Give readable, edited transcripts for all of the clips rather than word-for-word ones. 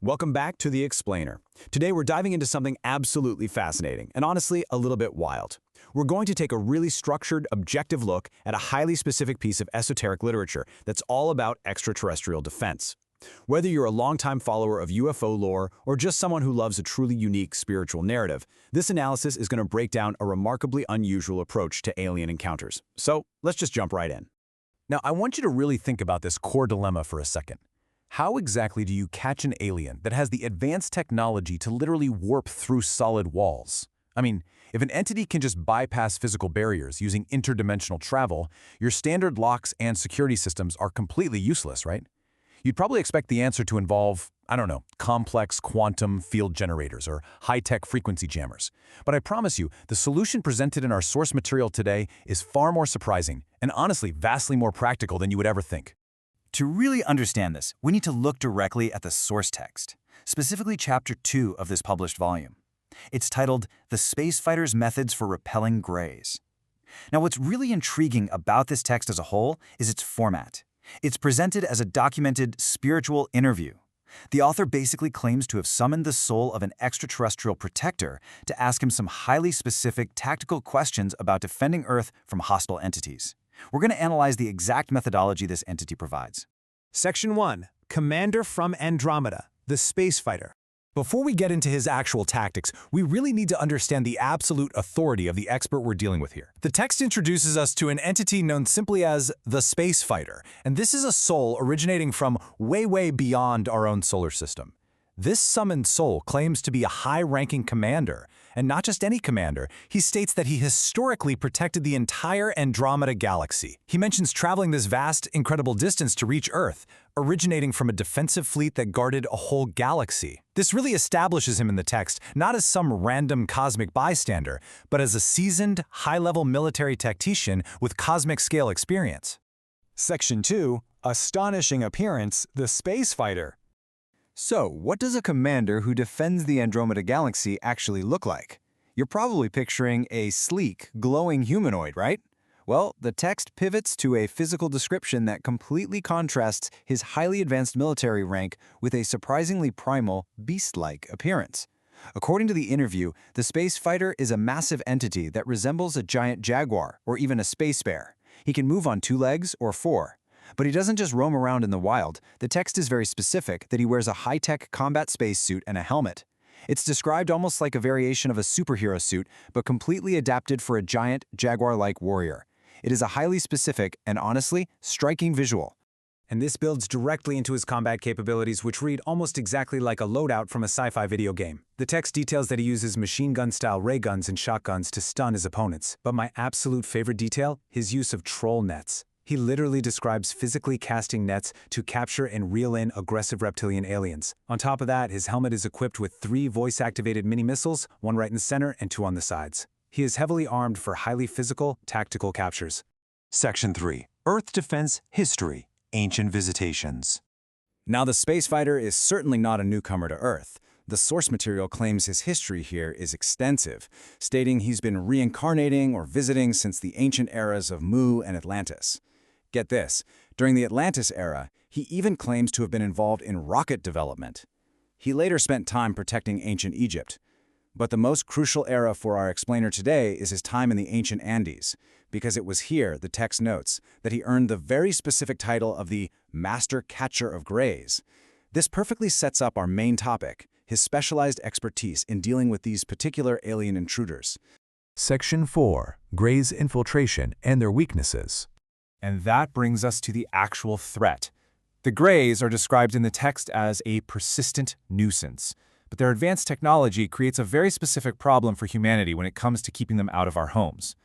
Welcome back to The Explainer. Today we're diving into something absolutely fascinating and honestly a little bit wild. We're going to take a really structured, objective look at a highly specific piece of esoteric literature that's all about extraterrestrial defense. Whether you're a longtime follower of UFO lore or just someone who loves a truly unique spiritual narrative, this analysis is going to break down a remarkably unusual approach to alien encounters. So let's just jump right in. Now, I want you to really think about this core dilemma for a second. How exactly do you catch an alien that has the advanced technology to literally warp through solid walls? I mean, if an entity can just bypass physical barriers using interdimensional travel, your standard locks and security systems are completely useless, right? You'd probably expect the answer to involve, I don't know, complex quantum field generators or high-tech frequency jammers. But I promise you, the solution presented in our source material today is far more surprising and honestly vastly more practical than you would ever think. To really understand this, we need to look directly at the source text, specifically Chapter 2 of this published volume. It's titled, The Spacefighter's Methods for Repelling Greys. Now, what's really intriguing about this text as a whole is its format. It's presented as a documented spiritual interview. The author basically claims to have summoned the soul of an extraterrestrial protector to ask him some highly specific tactical questions about defending Earth from hostile entities. We're going to analyze the exact methodology this entity provides. Section 1. Commander from Andromeda, the Spacefighter. Before we get into his actual tactics, we really need to understand the absolute authority of the expert we're dealing with here. The text introduces us to an entity known simply as the Spacefighter, and this is a soul originating from way beyond our own solar system. This summoned soul claims to be a high-ranking commander, and not just any commander. He states that he historically protected the entire Andromeda Galaxy. He mentions traveling this vast, incredible distance to reach Earth, originating from a defensive fleet that guarded a whole galaxy. This really establishes him in the text, not as some random cosmic bystander, but as a seasoned, high-level military tactician with cosmic-scale experience. Section 2. Astonishing Appearance, the Spacefighter. So, what does a commander who defends the Andromeda Galaxy actually look like? You're probably picturing a sleek, glowing humanoid, right? Well, the text pivots to a physical description that completely contrasts his highly advanced military rank with a surprisingly primal, beast-like appearance. According to the interview, the Spacefighter is a massive entity that resembles a giant jaguar or even a space bear. He can move on 2 legs or 4. But he doesn't just roam around in the wild. The text is very specific that he wears a high-tech combat spacesuit and a helmet. It's described almost like a variation of a superhero suit, but completely adapted for a giant, jaguar-like warrior. It is a highly specific and honestly, striking visual. And this builds directly into his combat capabilities, which read almost exactly like a loadout from a sci-fi video game. The text details that he uses machine gun-style ray guns and shotguns to stun his opponents. But my absolute favorite detail? His use of trawl nets. He literally describes physically casting nets to capture and reel in aggressive reptilian aliens. On top of that, his helmet is equipped with 3 voice-activated mini-missiles, 1 right in the center and 2 on the sides. He is heavily armed for highly physical, tactical captures. Section 3. Earth Defense History, Ancient Visitations. Now, the Spacefighter is certainly not a newcomer to Earth. The source material claims his history here is extensive, stating he's been reincarnating or visiting since the ancient eras of Mu and Atlantis. Get this, during the Atlantis era, he even claims to have been involved in rocket development. He later spent time protecting ancient Egypt. But the most crucial era for our explainer today is his time in the ancient Andes, because it was here, the text notes, that he earned the very specific title of the Master Catcher of Greys. This perfectly sets up our main topic, his specialized expertise in dealing with these particular alien intruders. Section 4. Greys' Infiltration and Their Weaknesses. And that brings us to the actual threat. The Greys are described in the text as a persistent nuisance, but their advanced technology creates a very specific problem for humanity when it comes to keeping them out of our homes.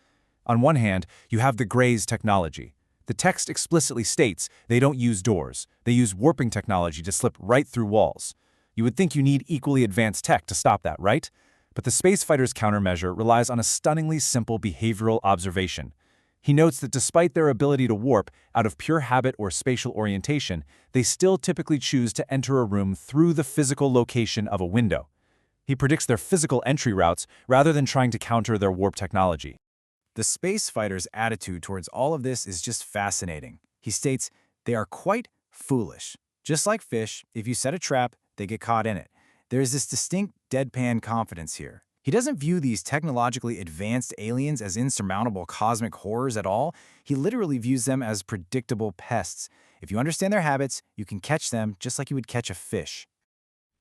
On one hand, you have the Greys' technology. The text explicitly states they don't use doors. They use warping technology to slip right through walls. You would think you need equally advanced tech to stop that, right? But the Spacefighter's countermeasure relies on a stunningly simple behavioral observation. He notes that despite their ability to warp out of pure habit or spatial orientation, they still typically choose to enter a room through the physical location of a window. He predicts their physical entry routes rather than trying to counter their warp technology. The Spacefighter's attitude towards all of this is just fascinating. He states, they are quite foolish. Just like fish, if you set a trap, they get caught in it. There's this distinct deadpan confidence here. He doesn't view these technologically advanced aliens as insurmountable cosmic horrors at all. He literally views them as predictable pests. If you understand their habits, you can catch them just like you would catch a fish.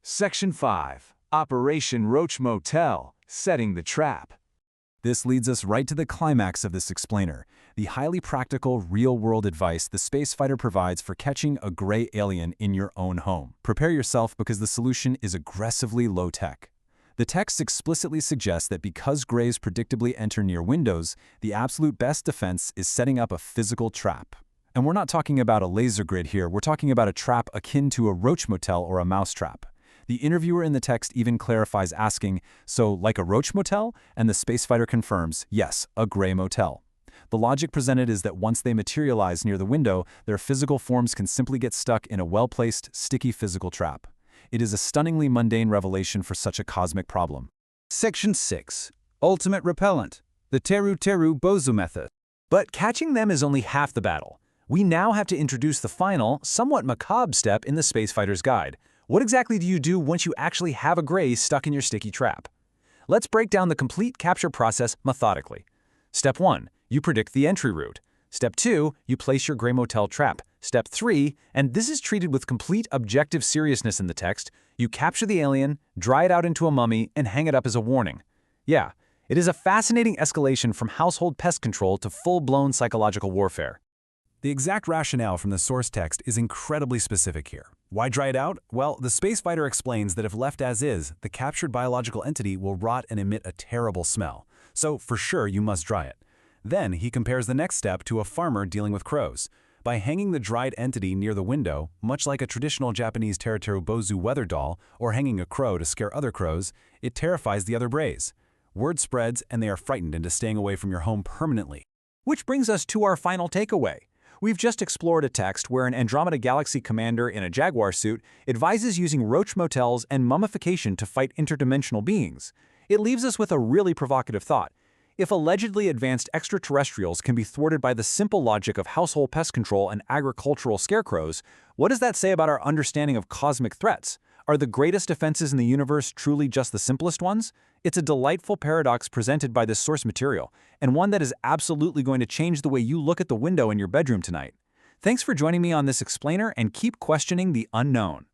Section 5. Operation Roach Motel, Setting the Trap. This leads us right to the climax of this explainer, the highly practical, real-world advice the spacefighter provides for catching a gray alien in your own home. Prepare yourself because the solution is aggressively low-tech. The text explicitly suggests that because grays predictably enter near windows, the absolute best defense is setting up a physical trap. And we're not talking about a laser grid here, we're talking about a trap akin to a roach motel or a mouse trap. The interviewer in the text even clarifies asking, so like a roach motel? And the spacefighter confirms, yes, a gray motel. The logic presented is that once they materialize near the window, their physical forms can simply get stuck in a well-placed, sticky physical trap. It is a stunningly mundane revelation for such a cosmic problem. Section 6. Ultimate Repellent, the Teru Bozu method. But catching them is only half the battle. We now have to introduce the final, somewhat macabre step in the spacefighter's guide. What exactly do you do once you actually have a gray stuck in your sticky trap? Let's break down the complete capture process methodically. Step 1. You predict the entry route. Step 2. You place your gray motel trap. Step 3, and this is treated with complete objective seriousness in the text, you capture the alien, dry it out into a mummy, and hang it up as a warning. Yeah, it is a fascinating escalation from household pest control to full-blown psychological warfare. The exact rationale from the source text is incredibly specific here. Why dry it out? Well, the spacefighter explains that if left as is, the captured biological entity will rot and emit a terrible smell. So, for sure, you must dry it. Then, he compares the next step to a farmer dealing with crows. By hanging the dried entity near the window, much like a traditional Japanese Teru Bozu weather doll, or hanging a crow to scare other crows, it terrifies the other brays. Word spreads, and they are frightened into staying away from your home permanently. Which brings us to our final takeaway. We've just explored a text where an Andromeda Galaxy commander in a jaguar suit advises using roach motels and mummification to fight interdimensional beings. It leaves us with a really provocative thought. If allegedly advanced extraterrestrials can be thwarted by the simple logic of household pest control and agricultural scarecrows, what does that say about our understanding of cosmic threats? Are the greatest defenses in the universe truly just the simplest ones? It's a delightful paradox presented by this source material, and one that is absolutely going to change the way you look at the window in your bedroom tonight. Thanks for joining me on this explainer, and keep questioning the unknown.